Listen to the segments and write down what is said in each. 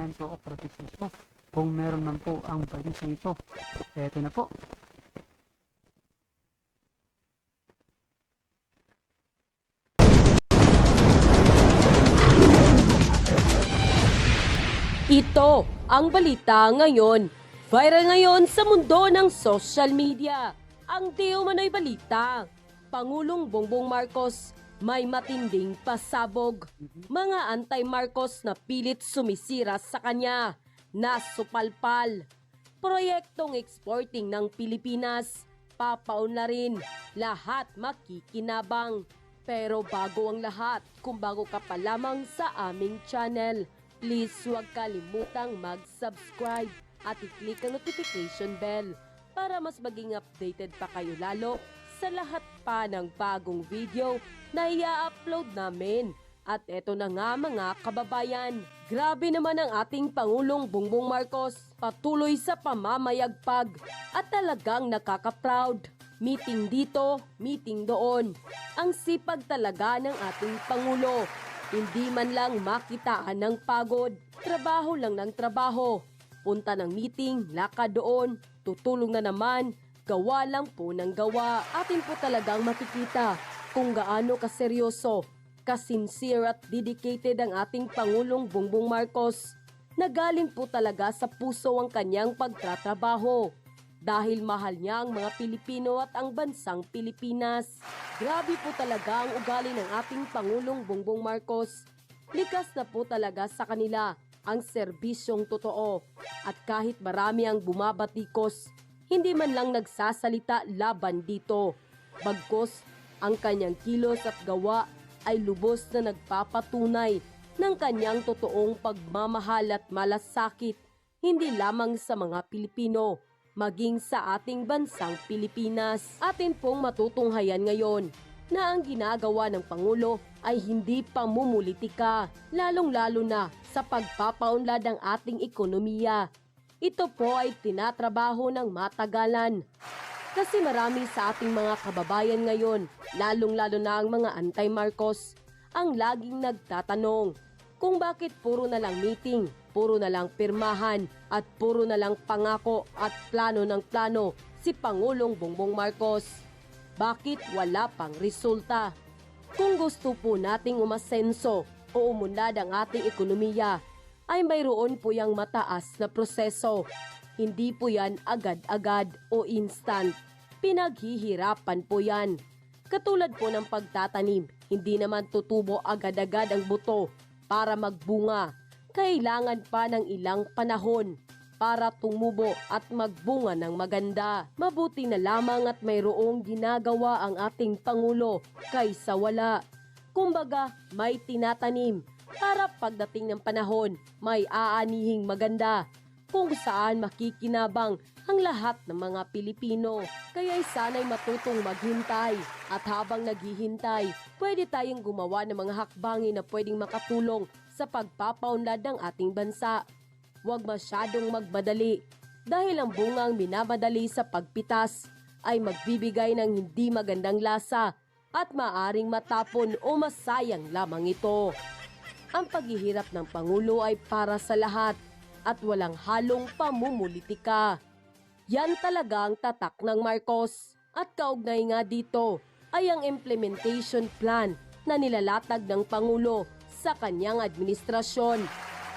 kababayan po o kritisismo kung meron man po ang balisang ito. Eto na po. Ito ang balita ngayon. Viral ngayon sa mundo ng social media. Ang di umano'y balita. Pangulong Bongbong Marcos may matinding pasabog. Mga anti-Marcos na pilit sumisira sa kanya. Nasupalpal. Proyektong exporting ng Pilipinas. Papaunlarin. Lahat makikinabang. Pero bago ang lahat, kung bago ka pa lamang sa aming channel, please huwag kalimutang mag-subscribe at i-click ang notification bell para mas maging updated pa kayo lalo sa lahat pa ng bagong video na i-upload namin. At eto na nga mga kababayan, grabe naman ang ating Pangulong Bongbong Marcos, patuloy sa pamamayagpag at talagang nakaka-proud. Meeting dito, meeting doon. Ang sipag talaga ng ating Pangulo. Hindi man lang makitaan ng pagod, trabaho lang ng trabaho. Punta ng meeting, lakad doon, tutulong na naman, gawa lang po ng gawa. Atin po talagang makikita kung gaano kaseryoso, kasincere at dedicated ang ating Pangulong Bongbong Marcos. Nagaling po talaga sa puso ang kanyang pagtatrabaho. Dahil mahal niya ang mga Pilipino at ang bansang Pilipinas. Grabe po talaga ang ugali ng ating Pangulong Bongbong Marcos. Likas na po talaga sa kanila ang serbisyong totoo. At kahit marami ang bumabatikos, hindi man lang nagsasalita laban dito. Bagkus, ang kanyang kilos at gawa ay lubos na nagpapatunay ng kanyang totoong pagmamahal at malasakit, hindi lamang sa mga Pilipino, maging sa ating bansang Pilipinas. Atin pong matutunghayan ngayon na ang ginagawa ng Pangulo ay hindi pamumulitika, lalong-lalo na sa pagpapaunlad ng ating ekonomiya. Ito po ay tinatrabaho ng matagalan. Kasi marami sa ating mga kababayan ngayon, lalong-lalo na ang mga anti-Marcos, ang laging nagtatanong kung bakit puro na lang meeting, puro na lang pirmahan at puro na lang pangako at plano ng plano si Pangulong Bongbong Marcos. Bakit wala pang resulta? Kung gusto po nating umasenso o umunlad ang ating ekonomiya, ay mayroon po yang mataas na proseso. Hindi po yan agad-agad o instant. Pinaghihirapan po yan. Katulad po ng pagtatanim, hindi naman tutubo agad-agad ang buto para magbunga. Kailangan pa ng ilang panahon para tumubo at magbunga ng maganda. Mabuti na lamang at mayroong ginagawa ang ating Pangulo kaysa wala. Kumbaga, may tinatanim para pagdating ng panahon, may aanihing maganda kung saan makikinabang ang lahat ng mga Pilipino. Kaya'y sana'y matutong maghintay at habang naghihintay, pwede tayong gumawa ng mga hakbangin na pwedeng makatulong sa pagpapaunlad ng ating bansa. Huwag masyadong magmadali dahil ang bungang minamadali sa pagpitas ay magbibigay ng hindi magandang lasa at maaring matapon o masayang lamang ito. Ang paghihirap ng Pangulo ay para sa lahat at walang halong pamumulitika. Yan talaga ang tatak ng Marcos. At kaugnay nga dito ay ang implementation plan na nilalatag ng Pangulo sa kanyang administrasyon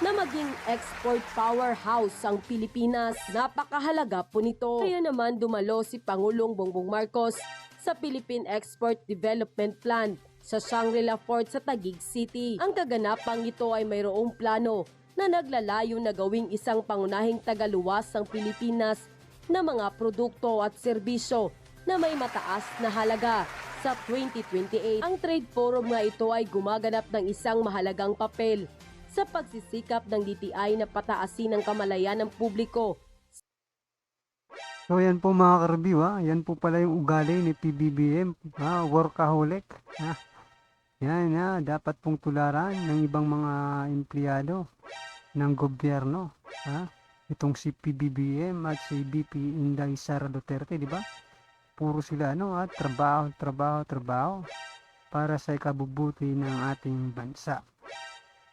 na maging export powerhouse ang Pilipinas. Napakahalaga po nito. Kaya naman dumalo si Pangulong Bongbong Marcos sa Philippine Export Development Plan sa Shangri-La Fort sa Taguig City. Ang kaganapang ito ay mayroong plano na naglalayo na gawing isang pangunahing tagaluwas ng Pilipinas na mga produkto at serbisyo na may mataas na halaga sa 2028. Ang trade forum nga ito ay gumaganap ng isang mahalagang papel sa pagsisikap ng DTI na pataasin ang kamalayan ng publiko. So yan po mga ka-review, yan po pala yung ugali ni Pbbm, workaholic. Yan, dapat pong tularan ng ibang mga empleyado ng gobyerno. Itong si Pbbm at si Vpsara Duterte, di ba? Puro sila trabaho para sa ikabubuti ng ating bansa.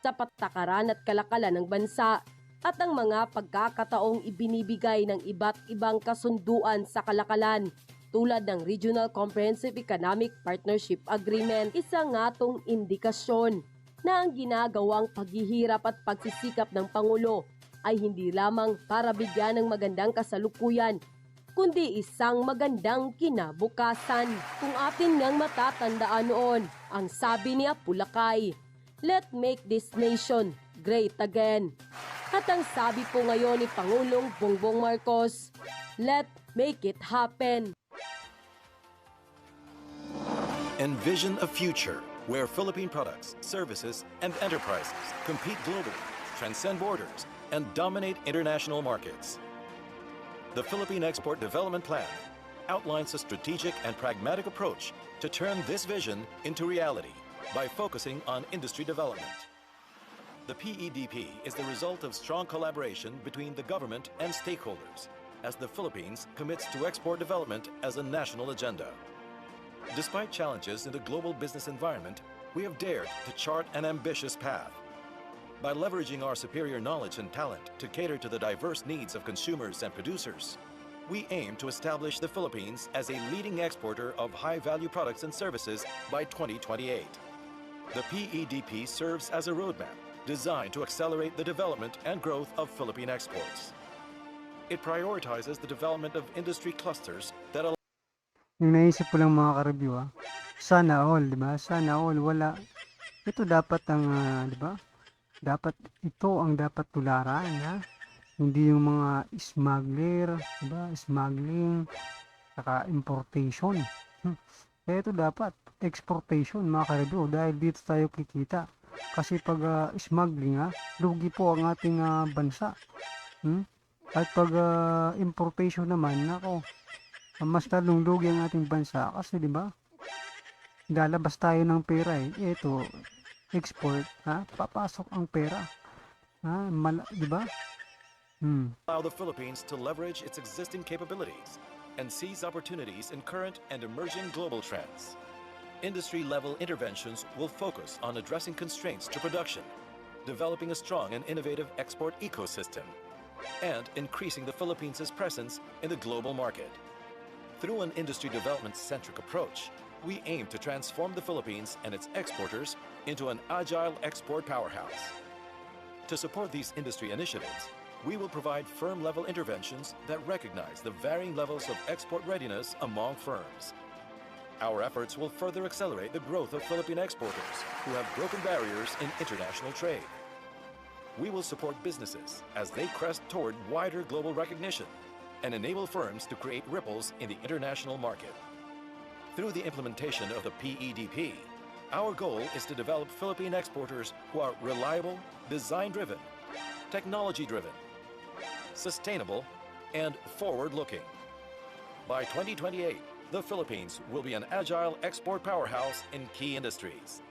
Sa patakaran at kalakalan ng bansa, at ang mga pagkakataong ibinibigay ng iba't ibang kasunduan sa kalakalan tulad ng Regional Comprehensive Economic Partnership Agreement. Isa nga tong indikasyon na ang ginagawang paghihirap at pagsisikap ng Pangulo ay hindi lamang para bigyan ng magandang kasalukuyan, kundi isang magandang kinabukasan. Kung atin ngang matatandaan noon, ang sabi ni Apulakay, "Let's make this nation great again." At ang sabi po ngayon ni Pangulong Bongbong Marcos, "Let's make it happen." Envision a future where Philippine products, services, and enterprises compete globally, transcend borders, and dominate international markets. The Philippine Export Development Plan outlines a strategic and pragmatic approach to turn this vision into reality by focusing on industry development. The PEDP is the result of strong collaboration between the government and stakeholders as the Philippines commits to export development as a national agenda. Despite challenges in the global business environment, we have dared to chart an ambitious path. By leveraging our superior knowledge and talent to cater to the diverse needs of consumers and producers, we aim to establish the Philippines as a leading exporter of high-value products and services by 2028. The PEDP serves as a roadmap designed to accelerate the development and growth of Philippine exports. It prioritizes the development of industry clusters that allow Yung naisip ko lang mga ka-review, sana all, di ba? Sana all, wala. Ito dapat ang, di ba? Dapat ito ang dapat tularan, ha? Hindi yung mga smuggler, di ba? Smuggling, saka importation. Kaya ito dapat exportation mga ka-review dahil dito tayo kikita. Kasi pag smuggling, lugi po ang ating bansa. At pag importation naman, nako, mas lalong lugi ang ating bansa kasi di ba? Lalabas tayo ng pera eh. Ito, export, papasok ang pera. Di ba? allow the Philippines to leverage its existing capabilities and seize opportunities in current and emerging global trends. Industry-level interventions will focus on addressing constraints to production, developing a strong and innovative export ecosystem, and increasing the Philippines' presence in the global market. Through an industry development-centric approach, we aim to transform the Philippines and its exporters into an agile export powerhouse. To support these industry initiatives, we will provide firm-level interventions that recognize the varying levels of export readiness among firms. Our efforts will further accelerate the growth of Philippine exporters who have broken barriers in international trade. We will support businesses as they crest toward wider global recognition and enable firms to create ripples in the international market. Through the implementation of the PEDP, our goal is to develop Philippine exporters who are reliable, design-driven, technology-driven, sustainable, and forward-looking. By 2028, the Philippines will be an agile export powerhouse in key industries.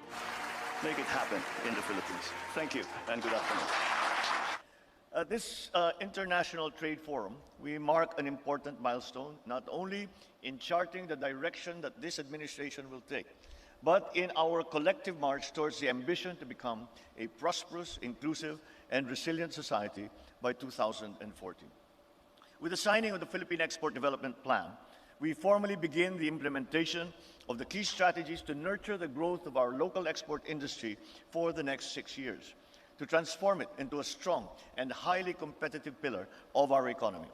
Make it happen in the Philippines. Thank you and good afternoon. At this International Trade Forum, we mark an important milestone, not only in charting the direction that this administration will take, but in our collective march towards the ambition to become a prosperous, inclusive, and resilient society by 2014. With the signing of the Philippine Export Development Plan, we formally begin the implementation of the key strategies to nurture the growth of our local export industry for the next 6 years, to transform it into a strong and highly competitive pillar of our economy.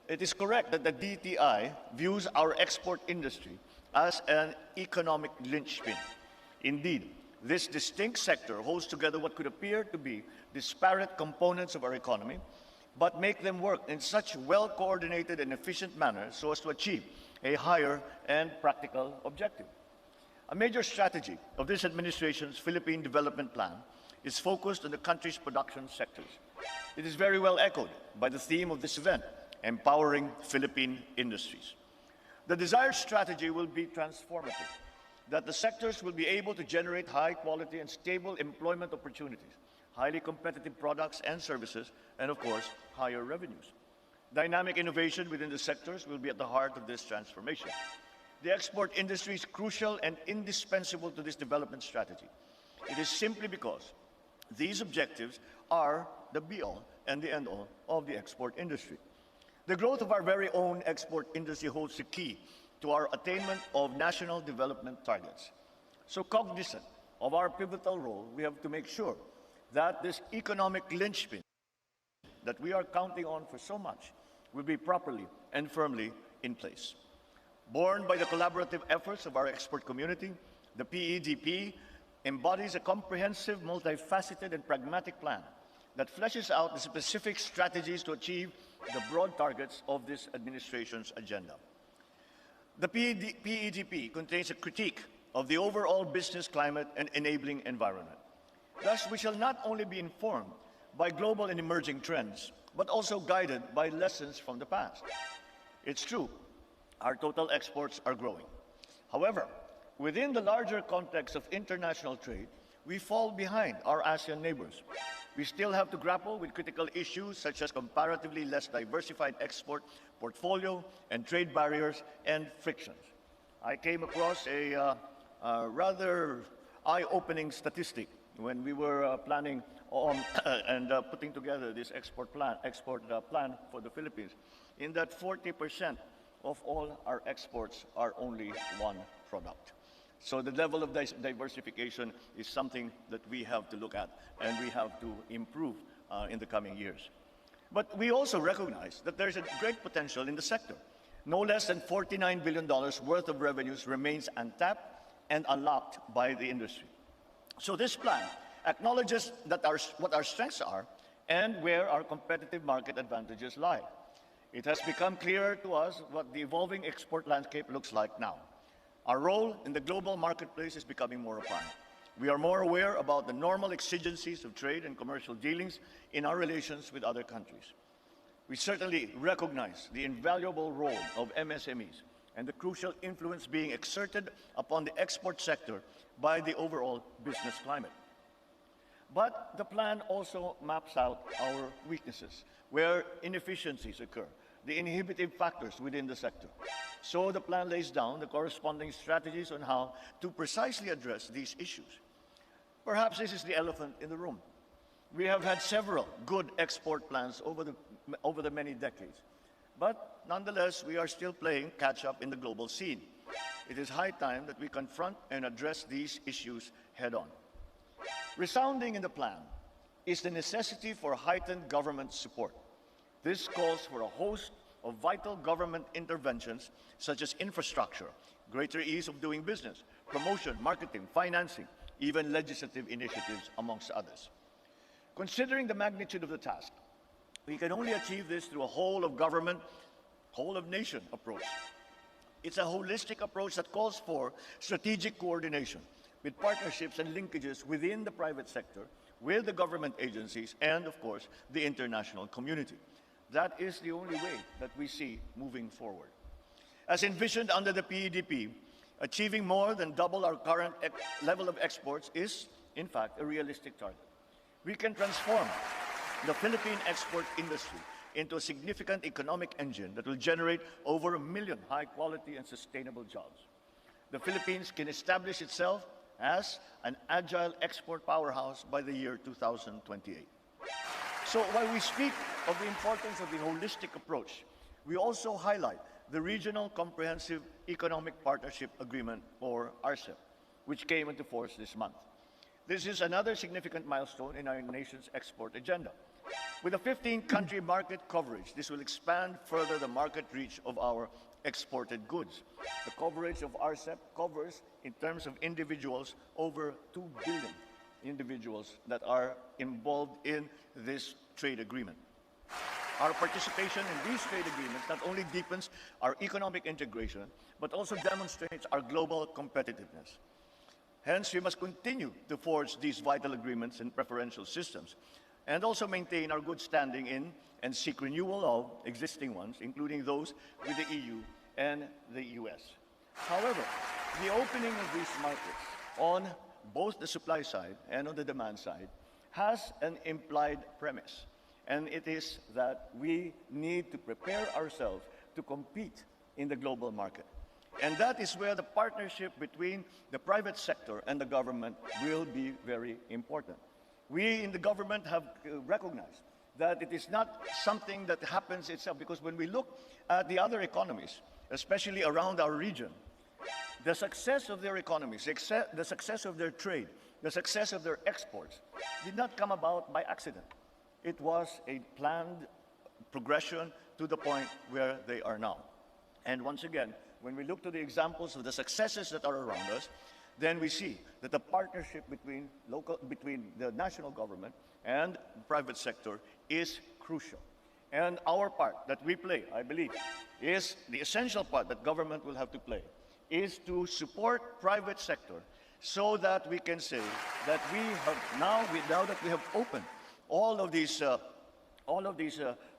It is correct that the DTI views our export industry as an economic linchpin. Indeed, this distinct sector holds together what could appear to be disparate components of our economy, but make them work in such well-coordinated and efficient manner so as to achieve a higher and practical objective. A major strategy of this administration's Philippine Development Plan is focused on the country's production sectors. It is very well echoed by the theme of this event, empowering Philippine industries. The desired strategy will be transformative, that the sectors will be able to generate high quality and stable employment opportunities, highly competitive products and services, and of course, higher revenues. Dynamic innovation within the sectors will be at the heart of this transformation. The export industry is crucial and indispensable to this development strategy. It is simply because these objectives are the be-all and the end-all of the export industry. The growth of our very own export industry holds the key to our attainment of national development targets. So cognizant of our pivotal role, we have to make sure that this economic linchpin that we are counting on for so much will be properly and firmly in place. Born by the collaborative efforts of our export community, the PEDP embodies a comprehensive, multifaceted, and pragmatic plan that fleshes out the specific strategies to achieve the broad targets of this administration's agenda. The PEDP contains a critique of the overall business climate and enabling environment. Thus, we shall not only be informed by global and emerging trends, but also guided by lessons from the past. It's true, our total exports are growing. However, within the larger context of international trade, we fall behind our ASEAN neighbors. We still have to grapple with critical issues such as comparatively less diversified export portfolio and trade barriers and frictions. I came across a rather eye-opening statistic when we were planning on and putting together this export plan for the Philippines, in that 40% of all our exports are only one product. So the level of diversification is something that we have to look at and we have to improve in the coming years. But we also recognize that there's a great potential in the sector. No less than $49 billion worth of revenues remains untapped and unlocked by the industry. So this plan acknowledges that what our strengths are and where our competitive market advantages lie. It has become clear to us what the evolving export landscape looks like now. Our role in the global marketplace is becoming more apparent. We are more aware about the normal exigencies of trade and commercial dealings in our relations with other countries. We certainly recognize the invaluable role of MSMEs and the crucial influence being exerted upon the export sector by the overall business climate. But the plan also maps out our weaknesses, where inefficiencies occur, the inhibitive factors within the sector. So the plan lays down the corresponding strategies on how to precisely address these issues. Perhaps this is the elephant in the room. We have had several good export plans over the many decades. But nonetheless, we are still playing catch-up in the global scene. It is high time that we confront and address these issues head-on. Resounding in the plan is the necessity for heightened government support. This calls for a host of vital government interventions such as infrastructure, greater ease of doing business, promotion, marketing, financing, even legislative initiatives, amongst others. Considering the magnitude of the task, we can only achieve this through a whole-of-government, whole-of-nation approach. It's a holistic approach that calls for strategic coordination with partnerships and linkages within the private sector, with the government agencies, and, of course, the international community. That is the only way that we see moving forward. As envisioned under the PEDP, achieving more than double our current level of exports is, in fact, a realistic target. We can transform the Philippine export industry into a significant economic engine that will generate over 1 million high-quality and sustainable jobs. The Philippines can establish itself as an agile export powerhouse by the year 2028. So while we speak of the importance of the holistic approach, we also highlight the Regional Comprehensive Economic Partnership Agreement, or RCEP, which came into force this month. This is another significant milestone in our nation's export agenda. With a 15-country market coverage, this will expand further the market reach of our exported goods. The coverage of RCEP covers, in terms of individuals, over 2 billion individuals that are involved in this trade agreement. Our participation in these trade agreements not only deepens our economic integration, but also demonstrates our global competitiveness. Hence, we must continue to forge these vital agreements and preferential systems, and also maintain our good standing in and seek renewal of existing ones, including those with the EU and the US. However, the opening of these markets on both the supply side and on the demand side has an implied premise, and it is that we need to prepare ourselves to compete in the global market. And that is where the partnership between the private sector and the government will be very important. We in the government have recognized that it is not something that happens itself, because when we look at the other economies, especially around our region, the success of their economies, the success of their trade, the success of their exports did not come about by accident. It was a planned progression to the point where they are now. And once again, when we look to the examples of the successes that are around us, then we see that the partnership between the national government and the private sector is crucial. And our part that we play, I believe, is the essential part that government will have to play, is to support private sector so that we can say that we have now that we have opened all of these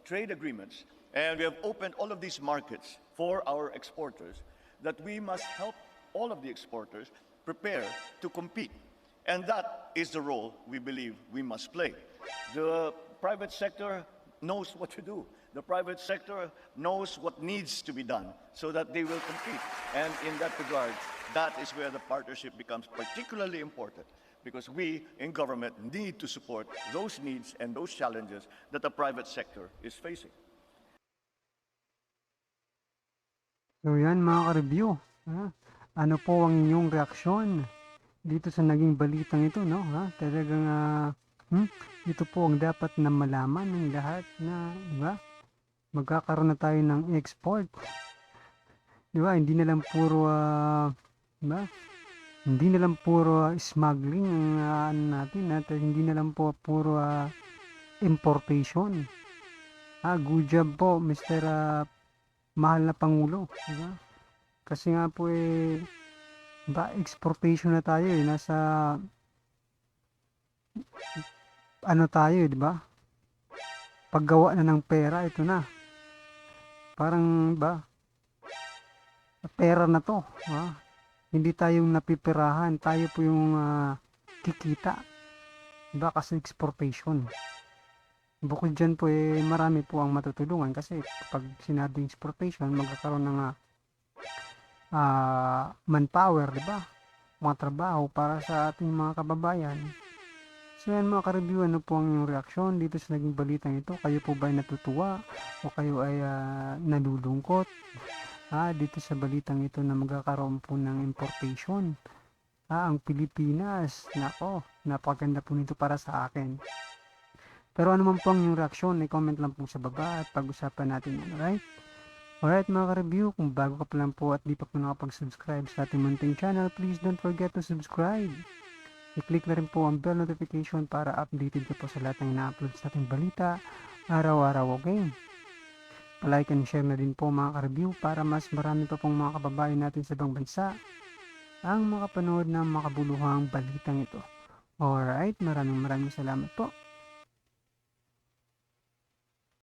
trade agreements, and we have opened all of these markets for our exporters, that we must help all of the exporters prepare to compete. And that is the role we believe we must play. The private sector knows what to do. The private sector knows what needs to be done so that they will compete. And in that regard, that is where the partnership becomes particularly important, because we in government need to support those needs and those challenges that the private sector is facing. So yan mga ka-review. Ano po ang inyong reaksyon dito sa naging balitang ito, no? Talagang ito po ang dapat na malaman ng lahat na, di ba? Magkakaroon na tayo ng export. Di ba? Hindi na lang puro, di ba? Hindi na lang puro smuggling ang natin, at hindi na lang po puro importation. Good job po, Mr. Mahal na Pangulo, di ba? Kasi nga po ba, exportation na tayo nasa ano tayo, di ba? Paggawa na ng pera, ito na. Parang ba, pera na to, hindi tayong napipirahan, tayo po yung kikita, di ba? Kasi exportation. Bukod dyan po marami po ang matutulungan, kasi pag sinabing exportation, magkakaroon ng manpower, di ba? Mga trabaho para sa ating mga kababayan. So yan mga ka-review, ano po ang inyong reaksyon dito sa naging balitang ito? Kayo po ba ay natutuwa o kayo ay nalulungkot dito sa balitang ito na magkakaroon po ng importation? Ang Pilipinas, nako, napakaganda po nito para sa akin. Pero ano man po ang inyong reaksyon, i-comment lang po sa baba at pag-usapan natin yan, alright? Alright mga ka-review, kung bago ka pa lang po at di pa po nakapag-subscribe sa ating munting channel, please don't forget to subscribe. I-click na rin po ang bell notification para updated ka po sa lahat ng ina-upload sa ating balita araw-araw, okay? Palike and share na din po mga ka-review para mas marami pa pong mga kababayan natin sa ibang bansa ang makapanood ng makabuluhang balitang ito. Alright, maraming salamat po.